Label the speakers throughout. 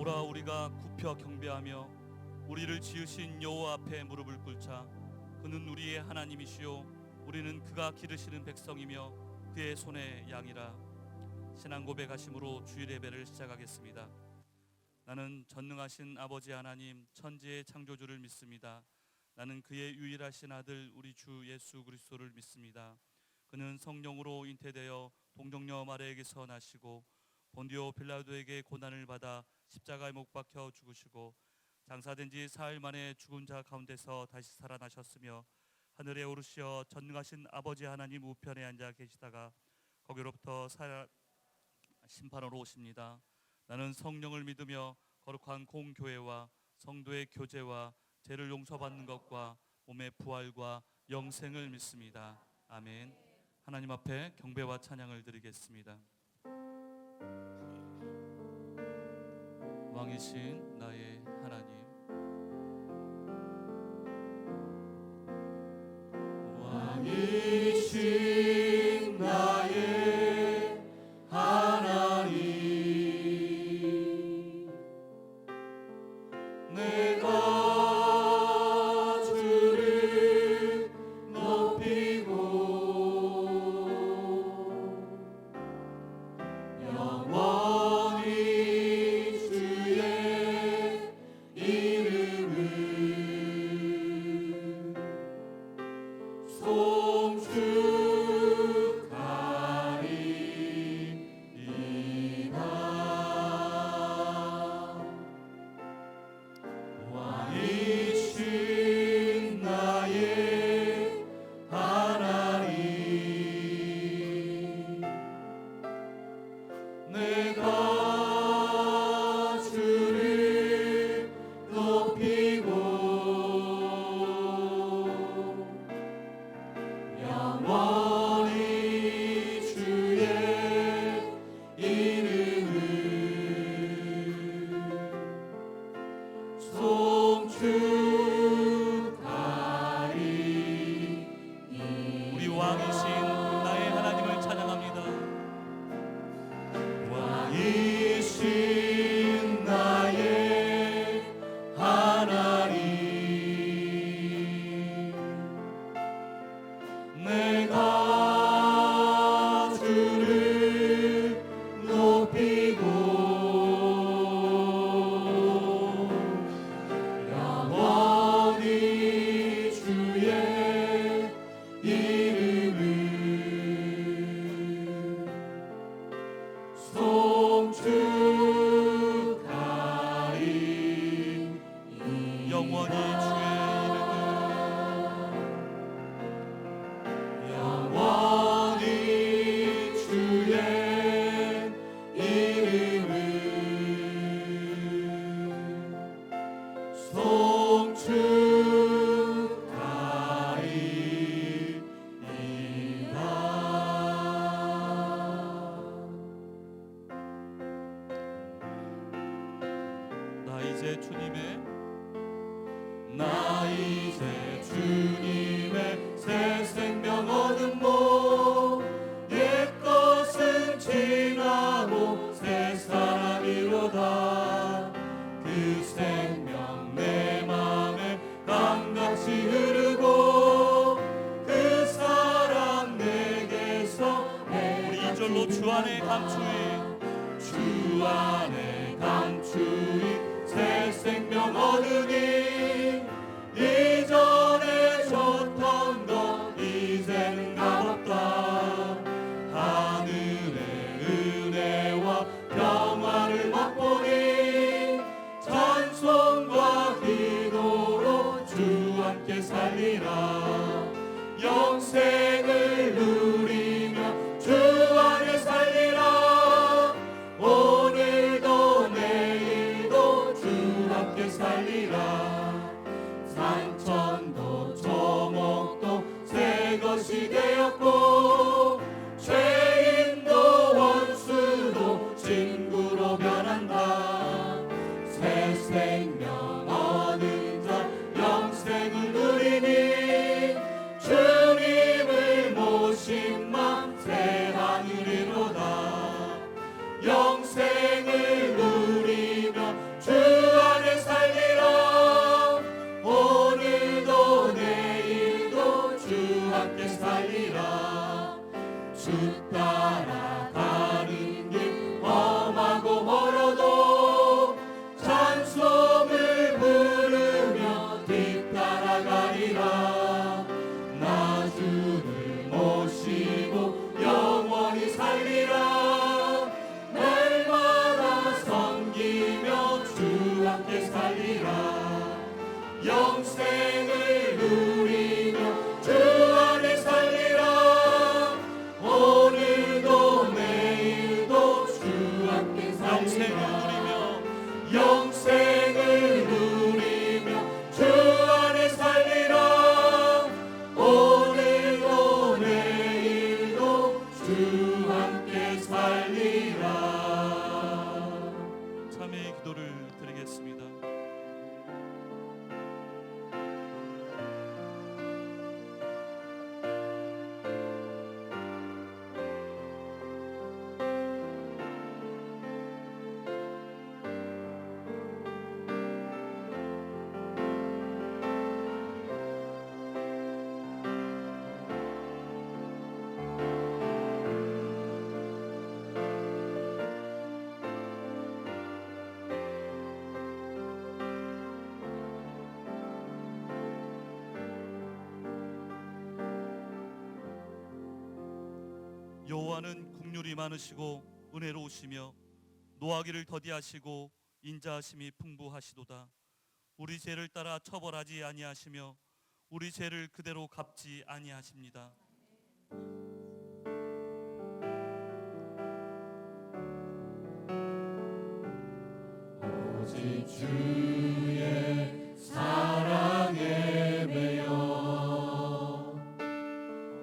Speaker 1: 오라 우리가 굽혀 경배하며 우리를 지으신 여호와 앞에 무릎을 꿇자. 그는 우리의 하나님이시요 우리는 그가 기르시는 백성이며 그의 손의 양이라. 신앙 고백하심으로 주일 예배를 시작하겠습니다. 나는 전능하신 아버지 하나님 천지의 창조주를 믿습니다. 나는 그의 유일하신 아들 우리 주 예수 그리스도를 믿습니다. 그는 성령으로 잉태되어 동정녀 마리아에게서 나시고 본디오 빌라도에게 고난을 받아 십자가에 못 박혀 죽으시고 장사된 지 사흘 만에 죽은 자 가운데서 다시 살아나셨으며 하늘에 오르시어 전능하신 아버지 하나님 우편에 앉아 계시다가 거기로부터 심판으로 오십니다. 나는 성령을 믿으며 거룩한 공교회와 성도의 교제와 죄를 용서받는 것과 몸의 부활과 영생을 믿습니다. 아멘. 하나님 앞에 경배와 찬양을 드리겠습니다. 왕이신 나의 하나님,
Speaker 2: 왕이신 나의 하나님, 내가 주를 높이고 영원히 주의 이름을 왕이신 나의 하나님, 내가 주를 높이고 영원히 주의 이름을 송축하리.
Speaker 1: 우리 왕이신 나의 하나님을 찬양합니다.
Speaker 2: 왕이신 나의 하나님, 내가 주를 높이고 영원히 주의 이름을 송축하리.
Speaker 1: 영원히 주의
Speaker 2: 영원히 주의 이름을 송축하리이다.
Speaker 1: 나 이제 주님의
Speaker 2: 나 이제 주님의 새 생명 얻은 몸, 옛것은 지나고 새 사람이로다. 그 생명 내 맘에 강같이 흐르고 그 사랑 내게서
Speaker 1: 우리 이절로 주 안에 감추이
Speaker 2: 주 안에 감추이 새 생명 얻으니 이전에 줬던 것 이제는 값없다. 하늘의 은혜와 평화를 맛보니 찬송과 기도로 주 함께 살리라. 영생을 누리며 주 안에 살리라. 오늘도 내일도 주 함께 살리라. 산천도 조목도 새 것이 되었고 죄인도 원수도 친구로 변한다. 새 생명 얻은 자 영생을 누리니 주님을 함께 살리라. 영생을 누리며 주 안에 살리라. 오늘도 내일도 주 함께 살리라. 영생을 누리며 주 안에 살리라. 오늘도 내일도 주 함께 살리라.
Speaker 1: 참회의 기도를 드리겠습니다. 여호와는 국률이 많으시고 은혜로우시며 노하기를 더디하시고 인자하심이 풍부하시도다. 우리 죄를 따라 처벌하지 아니하시며 우리 죄를 그대로 갚지 아니하십니다.
Speaker 2: 오직 주의 사랑에 매여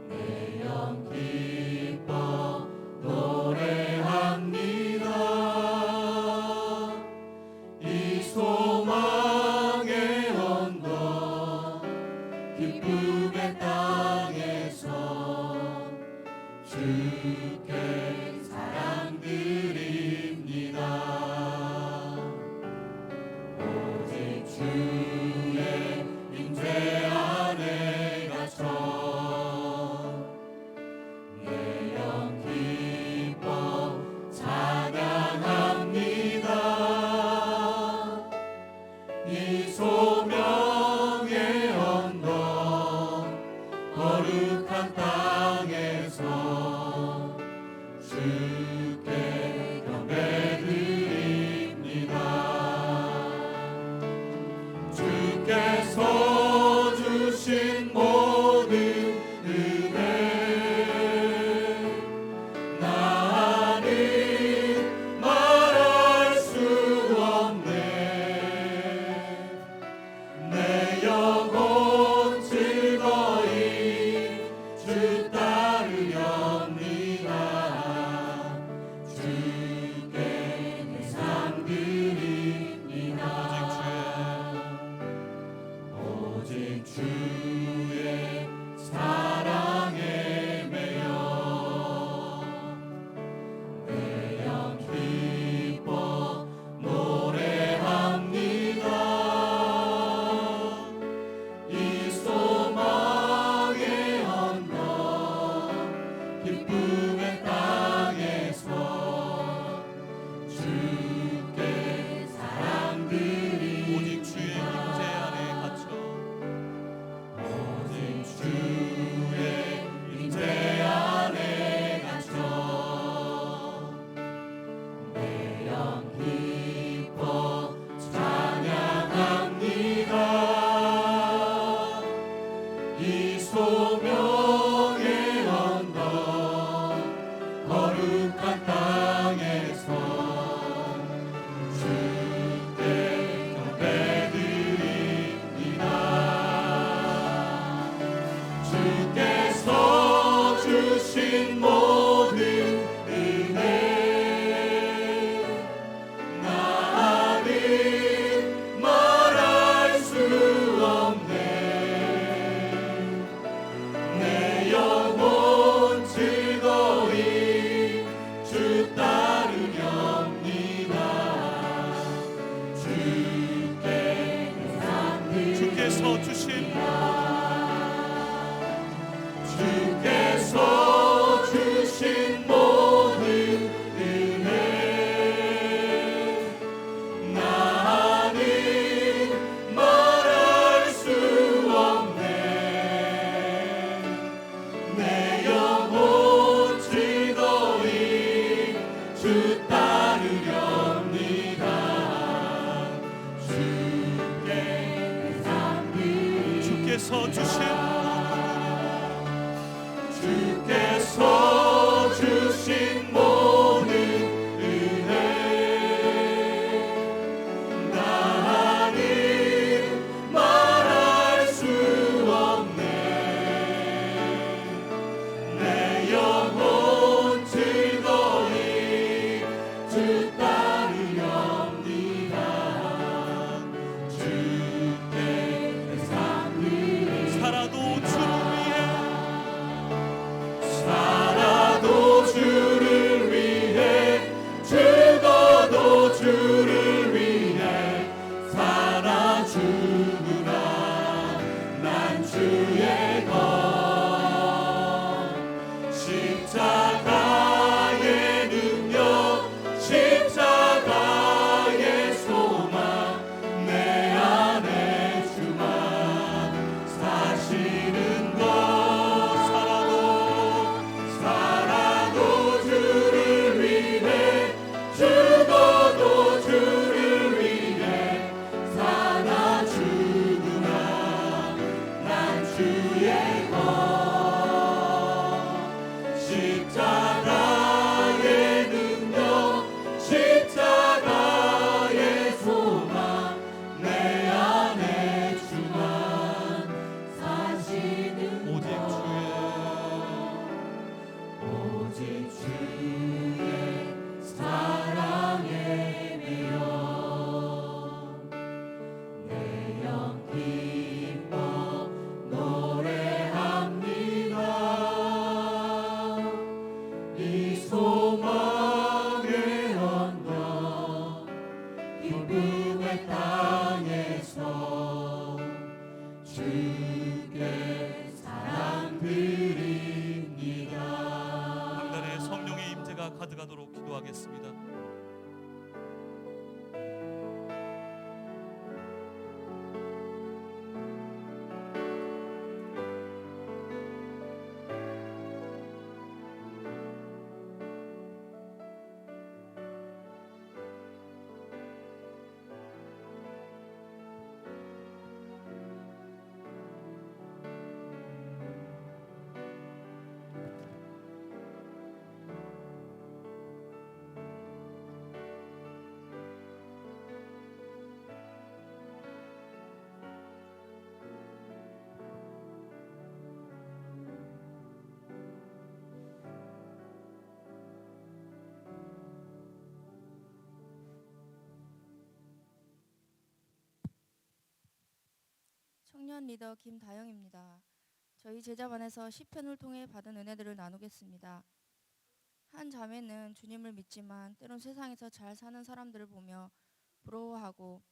Speaker 2: 내 영 기뻐 노래합니다. 이 소망의 언덕 기쁨의 땅에서 주께 사랑드립니다. 오직 주의 임재 안에 갇혀 내 영 기뻐 찬양합니다. 이 소명의 언덕 거룩한 땅에서 주께 경배드립니다. 주께서 주신 모든 은혜 나는 말할 수 없네. 내 영혼 즐거이 주 따르렵니다. 주께 대상 드립니다. 오직 주의 사랑에 매여 내 영 기뻐 노래합니다. 이 소망의 언덕 기쁨의 땅에서 주께 사랑드리.
Speaker 1: 오직 주의 임재 안에 갇혀
Speaker 2: 오직 주의 임재 안에 갇혀 내 영 기뻐 찬양합니다. 이 소명의 언덕 거룩한 땅에서 주께 경배드립니다. 주께서 주신 모든 은혜 나는 말할 수 없네. 내 영혼 즐거이 주 따르렵니다. 주께 대상
Speaker 1: 주께서 주신
Speaker 2: 주께서 주신 모든 은혜 나는 말할 수 없네. 내 영혼 즐거이 주 따르렵니다.
Speaker 1: 주께서 주신
Speaker 2: 모든 은혜 나는 말할 수 없네 내 영혼 즐거이 주 따르렵니다 주께 상 드리
Speaker 1: 살아도 주를 위해
Speaker 2: 살아도 주를 위해 죽어도 주를 위해 살아 죽으라 난 주의 것 십자가의 능력 십자가의 소망 내 안에 주만 사시는 것 살아도 주를 위해 죽어도 주를 위해 살아 죽으라 난 주의 것 십자가의 능력 십자가의 소망 내 안에 주만 사시는
Speaker 1: 오직
Speaker 2: 오직 주의 사랑에 매여 내 영 기뻐 노래합니다 이 소망의 언덕 기쁨의 땅에서 주께 사랑 드립니다
Speaker 1: 강단에 성령의 임재가 가득하도록 기도하겠습니다.
Speaker 3: 청년 리더 김다영입니다. 저희 제자반에서 시편을 통해 받은 은혜들을 나누겠습니다. 한 자매는 주님을 믿지만 때론 세상에서 잘 사는 사람들을 보며 부러워하고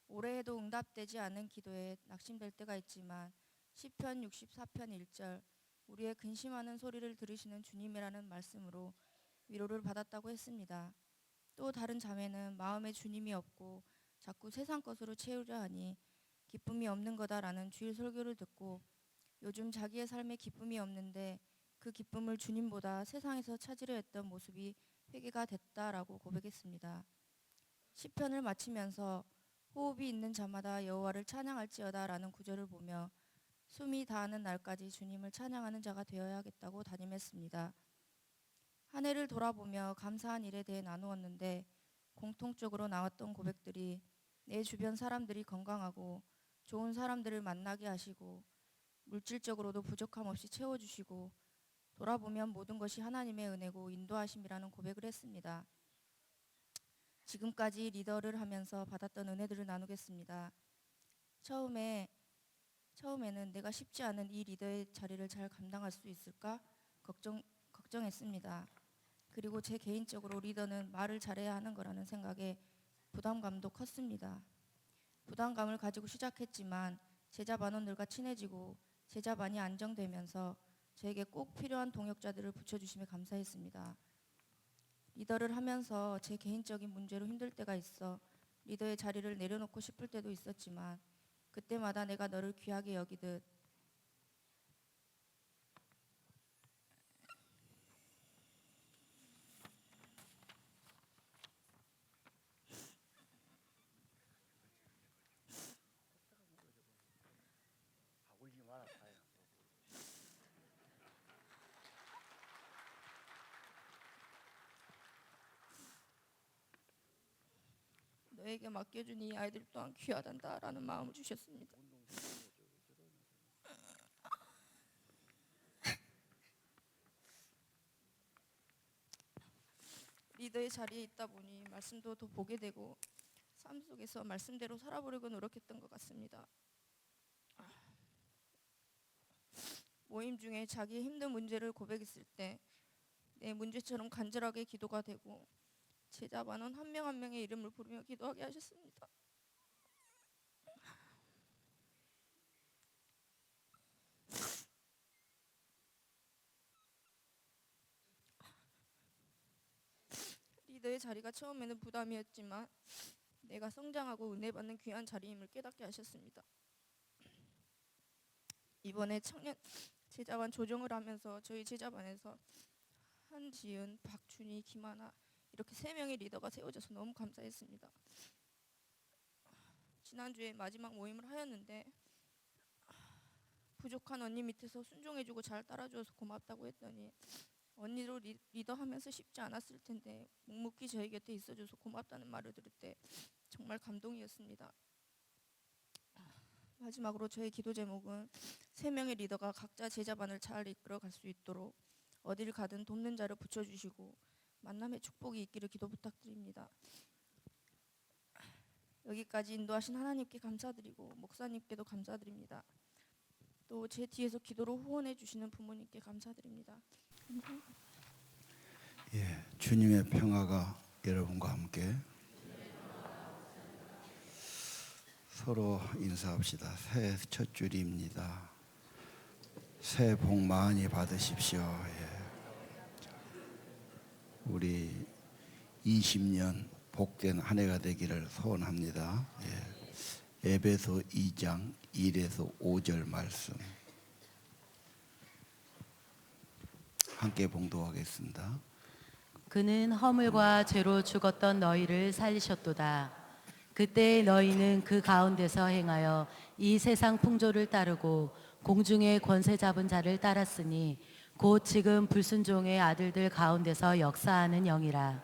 Speaker 3: 오래 해도 응답되지 않은 기도에 낙심될 때가 있지만 시편 64편 1절 우리의 근심하는 소리를 들으시는 주님이라는 말씀으로 위로를 받았다고 했습니다. 또 다른 자매는 마음에 주님이 없고 자꾸 세상 것으로 채우려 하니 기쁨이 없는 거다라는 주일 설교를 듣고 요즘 자기의 삶에 기쁨이 없는데 그 기쁨을 주님보다 세상에서 찾으려 했던 모습이 회개가 됐다라고 고백했습니다. 시편을 마치면서 호흡이 있는 자마다 여호와를 찬양할지어다 라는 구절을 보며 숨이 다하는 날까지 주님을 찬양하는 자가 되어야겠다고 다짐했습니다. 한 해를 돌아보며 감사한 일에 대해 나누었는데 공통적으로 나왔던 고백들이 내 주변 사람들이 건강하고 좋은 사람들을 만나게 하시고 물질적으로도 부족함 없이 채워주시고 돌아보면 모든 것이 하나님의 은혜고 인도하심이라는 고백을 했습니다. 지금까지 리더를 하면서 받았던 은혜들을 나누겠습니다. 처음에는 내가 쉽지 않은 이 리더의 자리를 잘 감당할 수 있을까 걱정했습니다. 그리고 제 개인적으로 리더는 말을 잘해야 하는 거라는 생각에 부담감도 컸습니다. 부담감을 가지고 시작했지만 제자반원들과 친해지고 제자반이 안정되면서 저에게 꼭 필요한 동역자들을 붙여주심에 감사했습니다. 리더를 하면서 제 개인적인 문제로 힘들 때가 있어 리더의 자리를 내려놓고 싶을 때도 있었지만 그때마다 내가 너를 귀하게 여기듯 저에게 맡겨준 이 아이들 또한 귀하단다라는 마음을 주셨습니다. 리더의 자리에 있다 보니 말씀도 더 보게 되고 삶 속에서 말씀대로 살아보려고 노력했던 것 같습니다. 모임 중에 자기의 힘든 문제를 고백했을 때 내 문제처럼 간절하게 기도가 되고 제자반은 한 명 한 명의 이름을 부르며 기도하게 하셨습니다. 리더의 자리가 처음에는 부담이었지만 내가 성장하고 은혜 받는 귀한 자리임을 깨닫게 하셨습니다. 이번에 청년 제자반 조정을 하면서 저희 제자반에서 한지은, 박준희, 김하나 이렇게 3명의 리더가 세워져서 너무 감사했습니다. 지난주에 마지막 모임을 하였는데 부족한 언니 밑에서 순종해주고 잘 따라주어서 고맙다고 했더니 언니로 리더하면서 쉽지 않았을 텐데 묵묵히 저희 곁에 있어줘서 고맙다는 말을 들을 때 정말 감동이었습니다. 마지막으로 저의 기도 제목은 3명의 리더가 각자 제자반을 잘 이끌어갈 수 있도록 어디를 가든 돕는 자를 붙여주시고 만남의 축복이 있기를 기도 부탁드립니다. 여기까지 인도하신 하나님께 감사드리고 목사님께도 감사드립니다. 또 제 뒤에서 기도로 후원해 주시는 부모님께 감사드립니다.
Speaker 4: 예, 주님의 평화가 여러분과 함께. 서로 인사합시다. 새해 첫 줄입니다. 새해 복 많이 받으십시오. 예. 우리 20년 복된 한 해가 되기를 소원합니다. 예. 에베소 2장 1에서 5절 말씀 함께 봉독하겠습니다.
Speaker 5: 그는 허물과 죄로 죽었던 너희를 살리셨도다. 그때 너희는 그 가운데서 행하여 이 세상 풍조를 따르고 공중의 권세 잡은 자를 따랐으니 곧 지금 불순종의 아들들 가운데서 역사하는 영이라.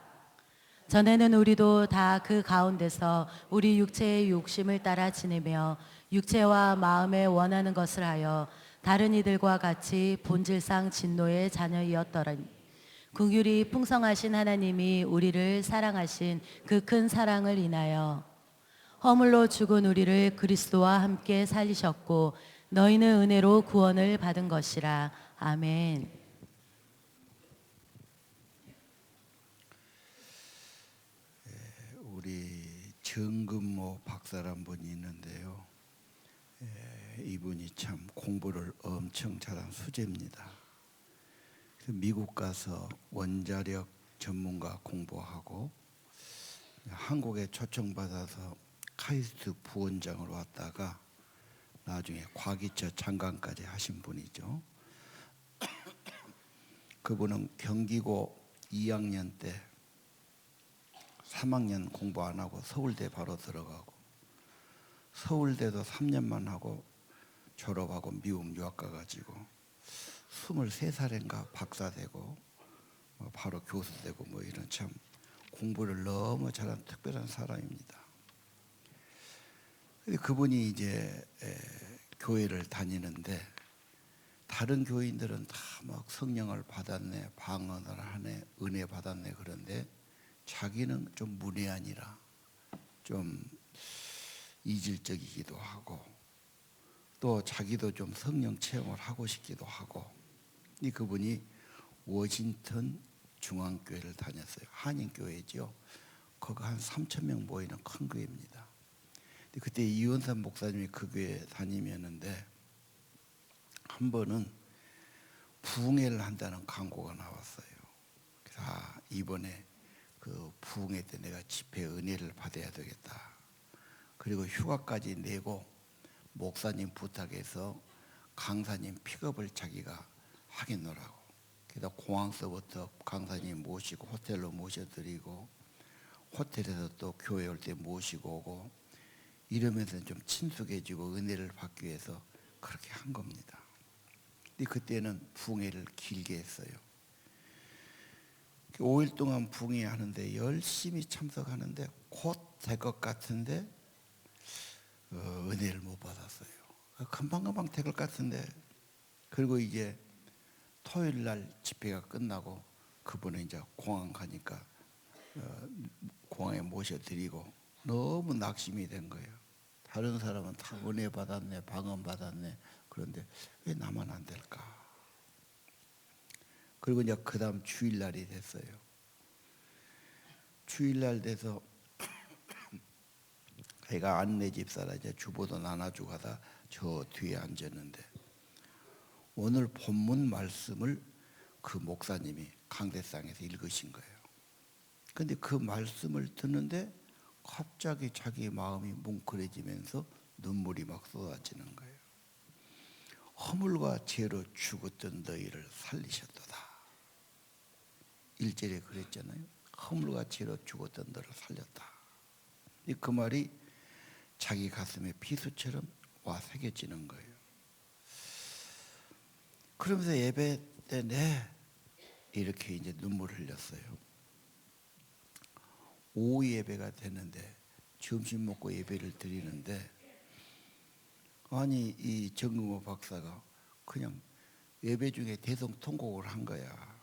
Speaker 5: 전에는 우리도 다 그 가운데서 우리 육체의 욕심을 따라 지내며 육체와 마음에 원하는 것을 하여 다른 이들과 같이 본질상 진노의 자녀이었더니 긍휼이 풍성하신 하나님이 우리를 사랑하신 그 큰 사랑을 인하여 허물로 죽은 우리를 그리스도와 함께 살리셨고 너희는 은혜로 구원을 받은 것이라. 아멘.
Speaker 4: 우리 정근모 박사란 분이 있는데요. 이분이 참 공부를 엄청 잘한 수재입니다. 미국 가서 원자력 전문가 공부하고 한국에 초청받아서 카이스트 부원장으로 왔다가 나중에 과기처 장관까지 하신 분이죠. 그분은 경기고 2학년 때 3학년 공부 안 하고 서울대 바로 들어가고 서울대도 3년만 하고 졸업하고 미국 유학 가가지고 23살인가 박사 되고 바로 교수 되고 뭐 이런 참 공부를 너무 잘한 특별한 사람입니다. 그분이 이제 교회를 다니는데 다른 교인들은 다 막 성령을 받았네, 방언을 하네, 은혜 받았네 그런데 자기는 좀 문외한이라 좀 이질적이기도 하고 또 자기도 좀 성령 체험을 하고 싶기도 하고 그분이 워싱턴 중앙교회를 다녔어요. 한인교회죠. 거기 한 3,000명 모이는 큰 교회입니다. 그때 이원삼 목사님이 그 교회 다니면는데 한 번은 부흥회를 한다는 광고가 나왔어요. 그래서 이번에 그 부흥회 때 내가 집회 은혜를 받아야 되겠다. 그리고 휴가까지 내고 목사님 부탁해서 강사님 픽업을 자기가 하겠노라고. 그래서 공항서부터 강사님 모시고 호텔로 모셔드리고 호텔에서 또 교회 올 때 모시고 오고 이러면서 좀 친숙해지고 은혜를 받기 위해서 그렇게 한 겁니다. 근데 그때는 부흥회를 길게 했어요. 5일 동안 붕괴하는데 열심히 참석하는데 곧 될 것 같은데 은혜를 못 받았어요. 금방금방 될 것 같은데. 그리고 이제 토요일 날 집회가 끝나고 그분은 이제 공항 가니까 공항에 모셔드리고 너무 낙심이 된 거예요. 다른 사람은 다 은혜 받았네, 방언 받았네. 그런데 왜 나만 안 될까? 그리고 이제 그 다음 주일날이 됐어요. 주일날 돼서 제가 안내 집사라 이제 주보도 나눠주고 하다 저 뒤에 앉았는데 오늘 본문 말씀을 그 목사님이 강대상에서 읽으신 거예요. 근데 그 말씀을 듣는데 갑자기 자기 마음이 뭉클해지면서 눈물이 막 쏟아지는 거예요. 허물과 죄로 죽었던 너희를 살리셨도다. 1절에 그랬잖아요. 허물과 죄로 죽었던 너를 살렸다. 그 말이 자기 가슴에 비수처럼 와 새겨지는 거예요. 그러면서 예배 때 이렇게 이제 눈물을 흘렸어요. 오후 예배가 되는데 점심 먹고 예배를 드리는데 아니 이 정금호 박사가 그냥 예배 중에 대성통곡을 한 거야.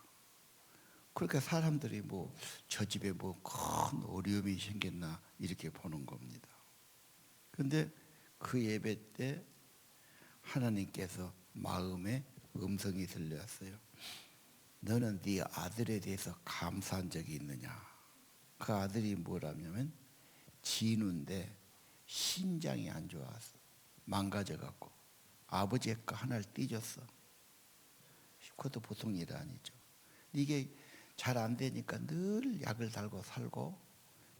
Speaker 4: 그러니까 사람들이 뭐 저 집에 뭐 큰 어려움이 생겼나 이렇게 보는 겁니다. 그런데 그 예배 때 하나님께서 마음에 음성이 들려왔어요. 너는 네 아들에 대해서 감사한 적이 있느냐? 그 아들이 뭐라냐면 진우인데 신장이 안 좋아서 망가져갖고 아버지의 거 하나를 띠줬어. 그것도 보통 일이 아니죠. 이게 잘 안 되니까 늘 약을 달고 살고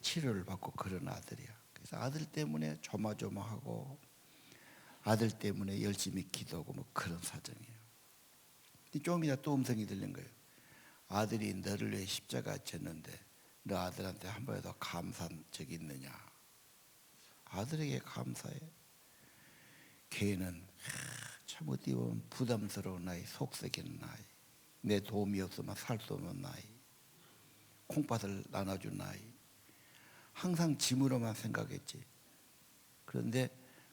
Speaker 4: 치료를 받고 그런 아들이야. 그래서 아들 때문에 조마조마하고 아들 때문에 열심히 기도하고 뭐 그런 사정이에요. 좀 이따 또 음성이 들린 거예요. 아들이 너를 위해 십자가 졌는데 너 아들한테 한 번에도 감사한 적이 있느냐? 아들에게 감사해. 걔는 참 어떻게 보면 부담스러운 나이, 속썩이는 나이, 내 도움이 없으면 살 수 없는 나이, 콩팥을 나눠준 나이, 항상 짐으로만 생각했지. 그런데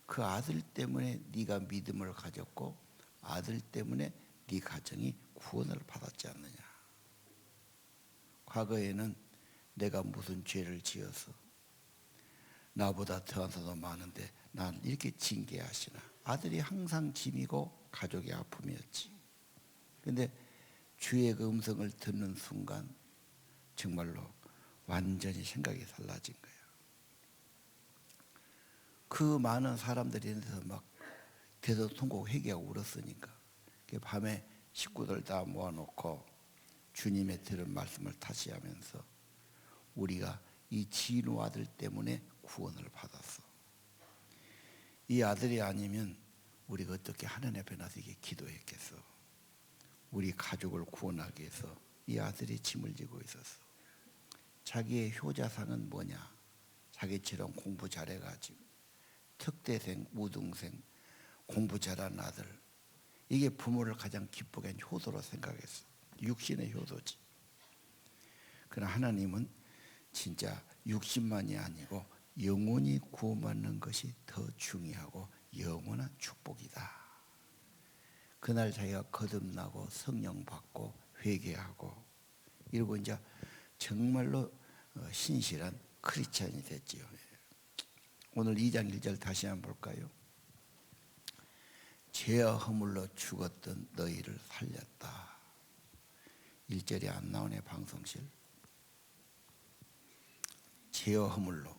Speaker 4: 그 아들 때문에 네가 믿음을 가졌고 아들 때문에 네 가정이 구원을 받았지 않느냐. 과거에는 내가 무슨 죄를 지어서 나보다 더한 사람도 많은데 난 이렇게 징계하시나. 아들이 항상 짐이고 가족의 아픔이었지. 그런데 주의 그 음성을 듣는 순간 정말로 완전히 생각이 달라진 거예요. 그 많은 사람들이 막 대성통곡 회개하고 울었으니까 밤에 식구들 다 모아놓고 주님의 들은 말씀을 다시 하면서 우리가 이 진우 아들 때문에 구원을 받았어. 이 아들이 아니면 우리가 어떻게 하나님 앞에 나서 이게 기도했겠어. 우리 가족을 구원하기 위해서 이 아들이 짐을 지고 있었어. 자기의 효자상은 뭐냐? 자기처럼 공부 잘해가지고 특대생, 우등생, 공부 잘한 아들, 이게 부모를 가장 기쁘게 한 효도로 생각했어. 육신의 효도지. 그러나 하나님은 진짜 육신만이 아니고 영혼이 구원받는 것이 더 중요하고 영원한 축복이다. 그날 자기가 거듭나고 성령 받고 회개하고 이러고 이제 정말로 신실한 크리스찬이 됐지요. 오늘 2장 1절 다시 한번 볼까요? 죄와 허물로 죽었던 너희를 살렸다. 1절이 안 나오네, 방송실. 죄와 허물로.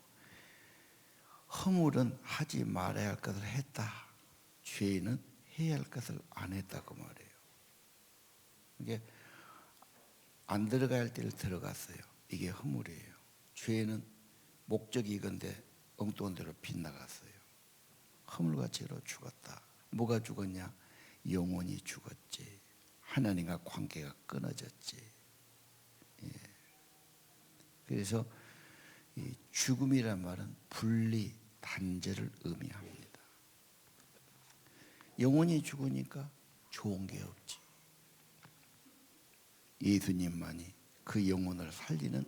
Speaker 4: 허물은 하지 말아야 할 것을 했다. 죄는 해야 할 것을 안 했다고 말해요. 이게 안 들어가야 할 때를 들어갔어요. 이게 허물이에요. 죄는 목적이 이건데 엉뚱한 대로 빗나갔어요. 허물과 죄로 죽었다. 뭐가 죽었냐? 영혼이 죽었지. 하나님과 관계가 끊어졌지. 예. 그래서 이 죽음이란 말은 분리, 단절을 의미합니다. 영혼이 죽으니까 좋은 게 없지. 예수님만이 그 영혼을 살리는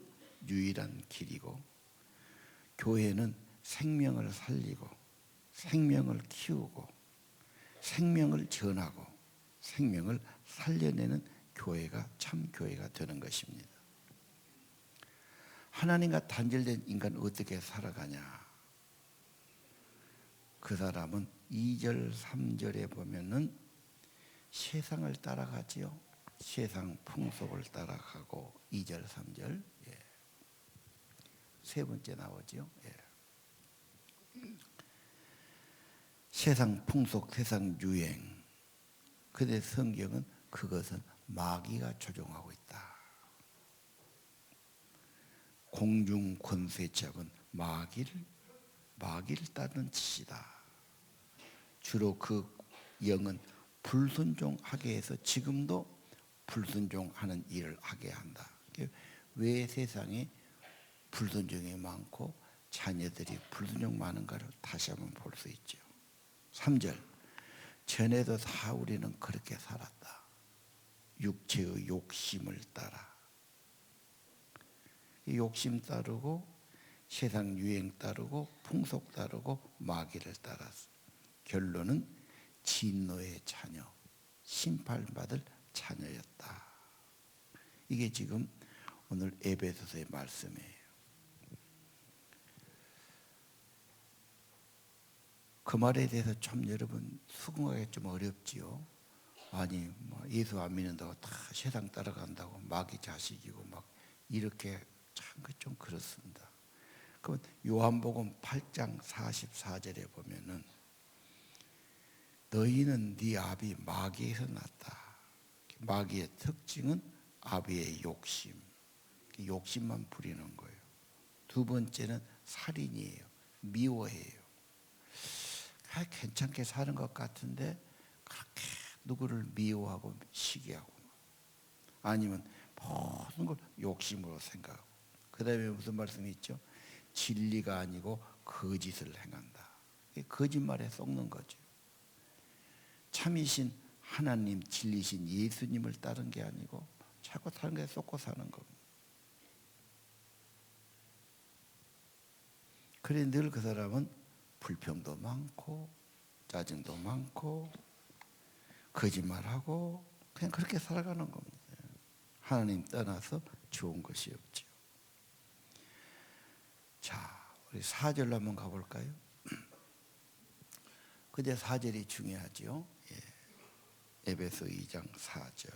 Speaker 4: 유일한 길이고, 교회는 생명을 살리고 생명을 키우고 생명을 전하고 생명을 살려내는 교회가 참 교회가 되는 것입니다. 하나님과 단절된 인간은 어떻게 살아가냐? 그 사람은 2절 3절에 보면은 세상을 따라가지요. 세상 풍속을 따라가고 2절 3절 세 번째 나오죠. 세상 풍속, 세상 유행. 그런데 성경은 그것은 마귀가 조종하고 있다. 공중 권세 잡은 마귀를 따르는 짓이다. 주로 그 영은 불순종하게 해서 지금도 불순종하는 일을 하게 한다. 왜 세상에 불순종이 많고 자녀들이 불순종 많은가를 다시 한번 볼 수 있죠. 3절, 전에도 다 우리는 그렇게 살았다. 육체의 욕심을 따라. 욕심 따르고 세상 유행 따르고 풍속 따르고 마귀를 따랐어. 결론은 진노의 자녀, 심판받을 자녀였다. 이게 지금 오늘 에베소서의 말씀이에요. 그 말에 대해서 좀 여러분 수긍하기 좀 어렵지요. 아니 예수 안 믿는다고 다 세상 따라간다고 마귀 자식이고 막 이렇게 참 좀 그렇습니다. 그럼 요한복음 8장 44절에 보면은 너희는 네 아비 마귀에서 났다. 마귀의 특징은 아비의 욕심, 욕심만 부리는 거예요. 두 번째는 살인이에요. 미워해요. 괜찮게 사는 것 같은데 그렇게 누구를 미워하고 시기하고 아니면 모든 걸 욕심으로 생각하고 그 다음에 무슨 말씀이 있죠? 진리가 아니고 거짓을 행한다. 거짓말에 속는 거죠. 참이신 하나님, 진리신 예수님을 따른 게 아니고 자꾸 다른 게 속고 사는 겁니다. 그래 늘 그 사람은 불평도 많고 짜증도 많고 거짓말하고 그냥 그렇게 살아가는 겁니다. 하나님 떠나서 좋은 것이 없죠. 자, 우리 4절로 한번 가볼까요? 근데 4절이 중요하죠. 에베소 2장 4절.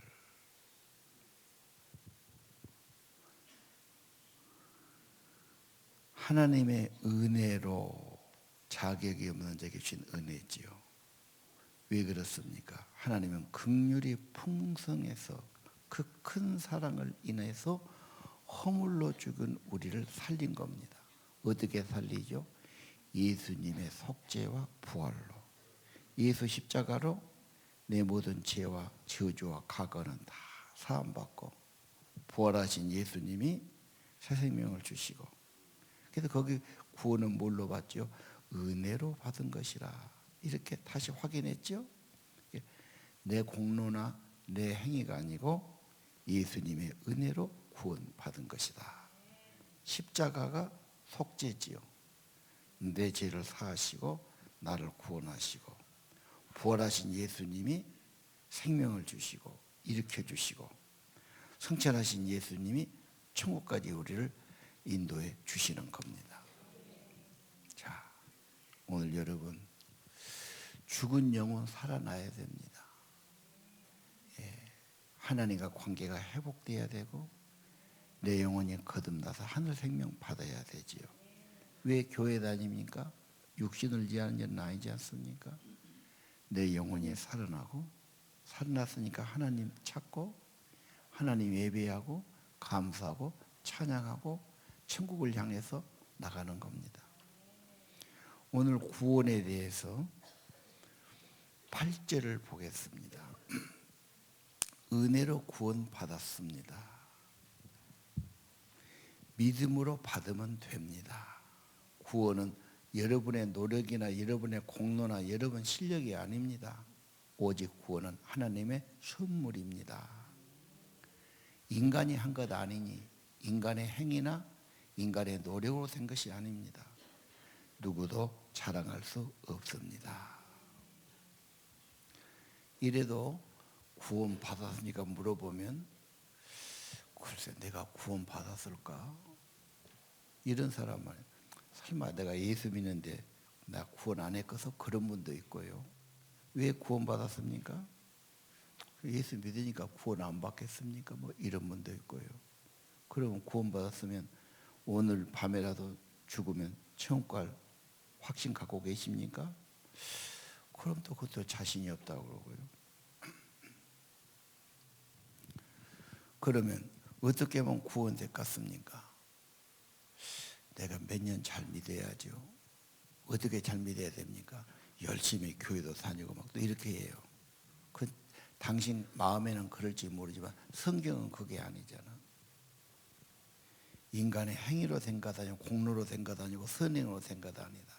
Speaker 4: 하나님의 은혜로 자격이 없는 자에게 주신 은혜지요. 왜 그렇습니까? 하나님은 긍휼이 풍성해서 그 큰 사랑을 인해서 허물로 죽은 우리를 살린 겁니다. 어떻게 살리죠? 예수님의 속죄와 부활로. 예수 십자가로 내 모든 죄와 저주와 과거는 다 사함받고 부활하신 예수님이 새 생명을 주시고 그래서 거기 구원은 뭘로 받죠? 은혜로 받은 것이라 이렇게 다시 확인했죠. 내 공로나 내 행위가 아니고 예수님의 은혜로 구원받은 것이다. 십자가가 속죄지요. 내 죄를 사하시고 나를 구원하시고 부활하신 예수님이 생명을 주시고 일으켜주시고 성천하신 예수님이 천국까지 우리를 인도해 주시는 겁니다. 자, 오늘 여러분 죽은 영혼 살아나야 됩니다. 하나님과 관계가 회복돼야 되고 내 영혼이 거듭나서 하늘 생명 받아야 되지요. 왜 교회 다닙니까? 육신을 위한 일은 아니지 않습니까? 내 영혼이 살아나고 살아났으니까 하나님 찾고 하나님 예배하고 감사하고 찬양하고 천국을 향해서 나가는 겁니다. 오늘 구원에 대해서 8절을 보겠습니다. 은혜로 구원받았습니다. 믿음으로 받으면 됩니다. 구원은 여러분의 노력이나 여러분의 공로나 여러분 실력이 아닙니다. 오직 구원은 하나님의 선물입니다. 인간이 한 것 아니니 인간의 행위나 인간의 노력으로 된 것이 아닙니다. 누구도 자랑할 수 없습니다. 이래도 구원 받았습니까? 물어보면 글쎄 내가 구원 받았을까? 이런 사람은 설마 내가 예수 믿는데 나 구원 안 했겠어? 그런 분도 있고요. 왜 구원 받았습니까? 예수 믿으니까 구원 안 받겠습니까? 뭐 이런 분도 있고요. 그러면 구원 받았으면 오늘 밤에라도 죽으면 천국 갈 확신 갖고 계십니까? 그럼 또 그것도 자신이 없다고 그러고요. 그러면 어떻게 하면 구원됐겠습니까? 내가 몇 년 잘 믿어야죠. 어떻게 잘 믿어야 됩니까? 열심히 교회도 다니고 막 또 이렇게 해요. 그 당신 마음에는 그럴지 모르지만 성경은 그게 아니잖아. 인간의 행위로 된 것 아니고 공로로 된 것 아니고 선행으로 된 것 아니다.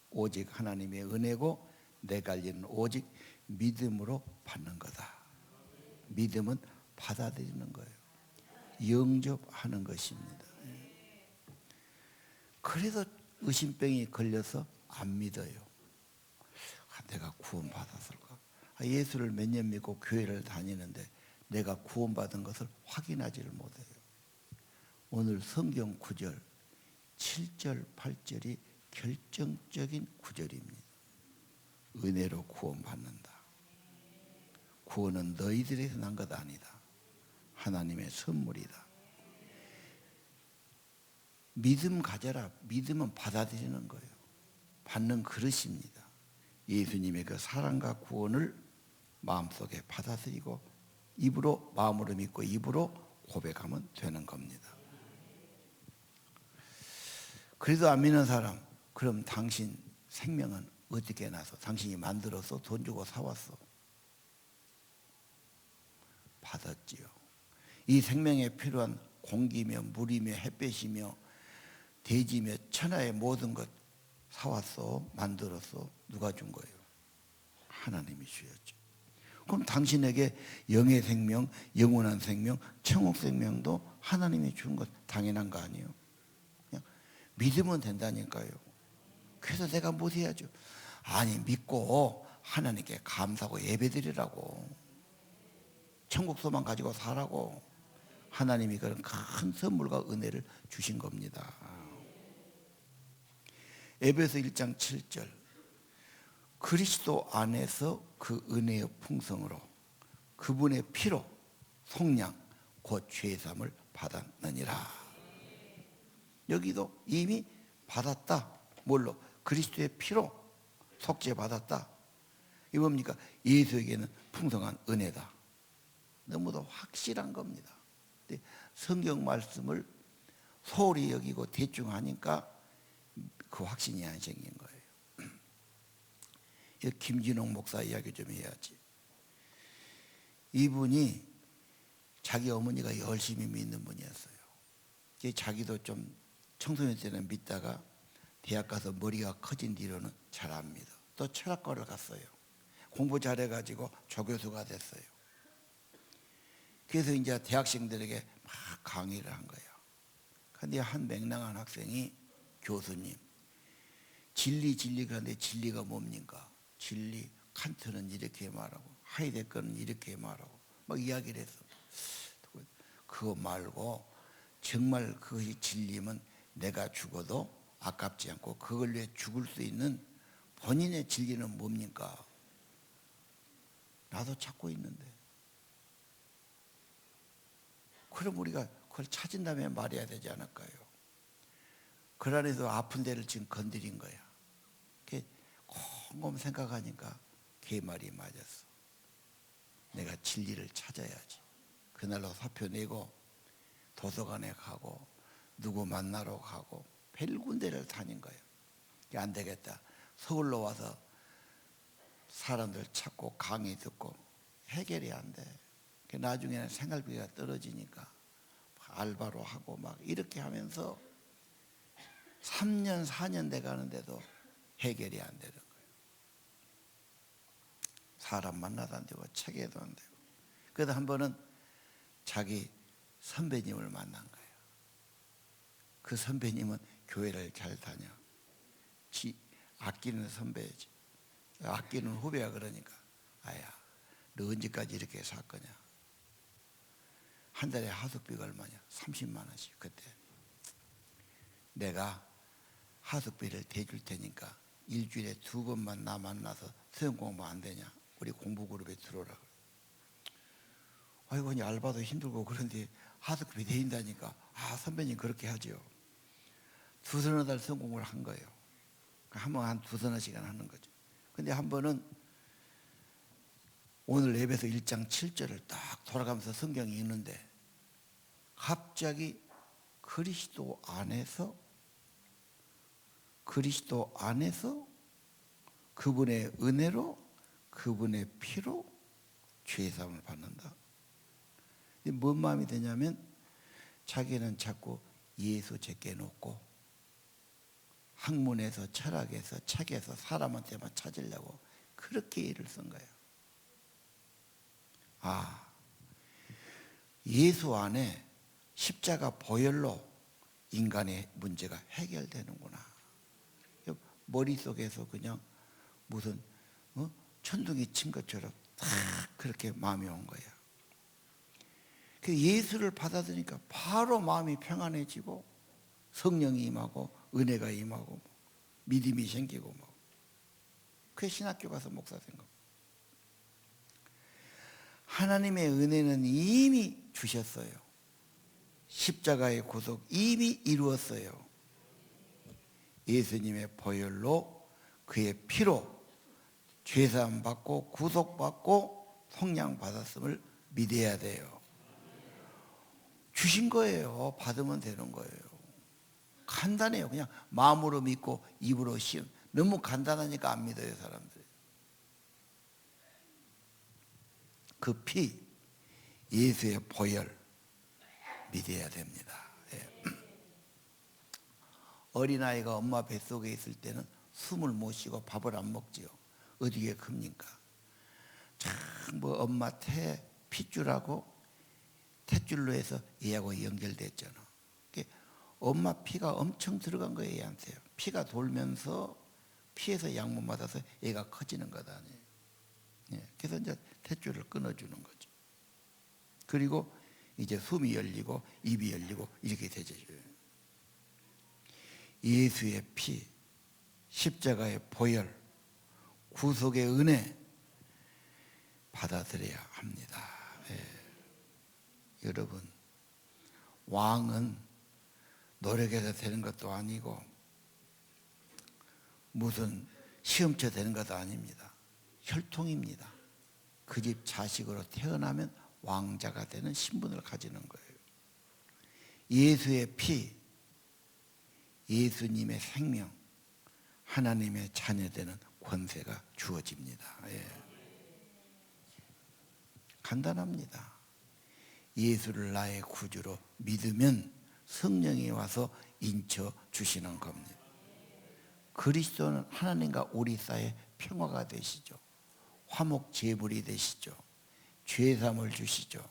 Speaker 4: 오직 하나님의 은혜고 내가 알기는 오직 믿음으로 받는 거다. 믿음은 받아들이는 거예요. 영접하는 것입니다. 그래서 의심병이 걸려서 안 믿어요. 내가 구원받았을까? 예수를 몇 년 믿고 교회를 다니는데 내가 구원받은 것을 확인하지를 못해요. 오늘 성경 구절 7절 8절이 결정적인 구절입니다. 은혜로 구원받는다. 구원은 너희들에서 난 것 아니다. 하나님의 선물이다. 믿음 가져라. 믿음은 받아들이는 거예요. 받는 그릇입니다. 예수님의 그 사랑과 구원을 마음속에 받아들이고 입으로 마음으로 믿고 입으로 고백하면 되는 겁니다. 그래도 안 믿는 사람, 그럼 당신 생명은 어떻게 나서? 당신이 만들어서 돈 주고 사왔어. 받았지요. 이 생명에 필요한 공기며 물이며 햇볕이며 대지며 천하의 모든 것 사왔어. 만들었어. 누가 준 거예요? 하나님이 주셨죠. 그럼 당신에게 영의 생명, 영원한 생명, 천국 생명도 하나님이 준 것 당연한 거 아니에요? 그냥 믿으면 된다니까요. 그래서 내가 못 해야죠. 아니 믿고 하나님께 감사하고 예배드리라고. 천국 소망 가지고 살라고. 하나님이 그런 큰 선물과 은혜를 주신 겁니다. 에베소 1장 7절 그리스도 안에서 그 은혜의 풍성으로 그분의 피로 속량 곧 죄사함을 받았느니라. 여기도 이미 받았다. 뭘로? 그리스도의 피로 속죄 받았다. 이 뭡니까? 예수에게는 풍성한 은혜다. 너무도 확실한 겁니다. 성경 말씀을 소홀히 여기고 대충 하니까 그 확신이 안 생긴 거예요. 김진홍 목사 이야기 좀 해야지. 이분이 자기 어머니가 열심히 믿는 분이었어요. 자기도 좀 청소년 때는 믿다가 대학 가서 머리가 커진 뒤로는 잘 안 믿어. 또 철학과를 갔어요. 공부 잘해가지고 조교수가 됐어요. 그래서 이제 대학생들에게 막 강의를 한 거예요. 근데 한 맹랑한 학생이 교수님, 진리 그런데 진리가 뭡니까? 진리, 칸트는 이렇게 말하고 하이데거는 이렇게 말하고 막 이야기를 했어. 그거 말고 정말 그것이 진리면 내가 죽어도 아깝지 않고 그걸 위해 죽을 수 있는 본인의 진리는 뭡니까? 나도 찾고 있는데. 그럼 우리가 그걸 찾은다면 말해야 되지 않을까요? 그 안에서 아픈 데를 지금 건드린 거야. 곰곰 생각하니까 걔 말이 맞았어. 내가 진리를 찾아야지. 그날로 사표 내고 도서관에 가고 누구 만나러 가고 별 군데를 다닌 거예요. 안 되겠다. 서울로 와서 사람들 찾고 강의 듣고 해결이 안 돼. 나중에는 생활비가 떨어지니까 알바로 하고 막 이렇게 하면서 3년 4년 돼 가는데도 해결이 안 되는 거예요. 사람 만나도 안 되고 책에도 안 되고. 그래서 한 번은 자기 선배님을 만난 거예요. 그 선배님은 교회를 잘 다녀. 아끼는 선배지. 아끼는 후배야. 그러니까 아야, 너 언제까지 이렇게 살 거냐. 한 달에 하숙비가 얼마냐? 30만 원씩. 그때 내가 하숙비를 대줄 테니까 일주일에 2번만 나 만나서 수영 공부 안 되냐? 우리 공부 그룹에 들어오라 그래. 아이고, 이제 알바도 힘들고 그런데 하숙비 대인다니까. 아, 선배님 그렇게 하죠. 2-3달 수영 공부를 한 거예요. 한 번 한 2-3시간 하는 거죠. 근데 한 번은 오늘 에베소 1장 7절을 딱 돌아가면서 성경이 있는데 갑자기 그리스도 안에서 그분의 은혜로 그분의 피로 죄사함을 받는다. 뭔 마음이 되냐면 자기는 자꾸 예수 제게 놓고 학문에서 철학에서 책에서 사람한테만 찾으려고 그렇게 일을 쓴 거예요. 아, 예수 안에 십자가 보혈로 인간의 문제가 해결되는구나. 머릿속에서 그냥 무슨 천둥이 친 것처럼 딱 그렇게 마음이 온 거예요. 그 예수를 받아들이니까 바로 마음이 평안해지고 성령이 임하고 은혜가 임하고 믿음이 생기고 그 신학교 가서 목사 된 겁니다. 하나님의 은혜는 이미 주셨어요. 십자가의 구속 이미 이루었어요. 예수님의 보혈로 그의 피로 죄사함 받고 구속받고 속량 받았음을 믿어야 돼요. 주신 거예요. 받으면 되는 거예요. 간단해요. 그냥 마음으로 믿고 입으로 시험. 너무 간단하니까 안 믿어요, 사람들이. 그 피, 예수의 보혈 믿어야 됩니다. 예. 어린아이가 엄마 뱃속에 있을 때는 숨을 못 쉬고 밥을 안 먹지요. 어디에 큽니까? 참 뭐 엄마 핏줄하고 탯줄로 해서 얘하고 연결됐잖아. 엄마 피가 엄청 들어간 거예요, 얘한테. 피가 돌면서 피에서 양분 받아서 얘가 커지는 거다. 예. 그래서 이제 탯줄을 끊어주는 거죠. 그리고 이제 숨이 열리고 입이 열리고 이렇게 되죠. 예수의 피, 십자가의 보혈, 구속의 은혜 받아들여야 합니다. 예. 여러분, 왕은 노력해서 되는 것도 아니고 무슨 시험쳐 되는 것도 아닙니다. 혈통입니다. 그 집 자식으로 태어나면 왕자가 되는 신분을 가지는 거예요. 예수의 피, 예수님의 생명, 하나님의 자녀되는 권세가 주어집니다. 예. 간단합니다. 예수를 나의 구주로 믿으면 성령이 와서 인쳐 주시는 겁니다. 그리스도는 하나님과 우리 사이에 평화가 되시죠. 화목제물이 되시죠. 죄사함을 주시죠.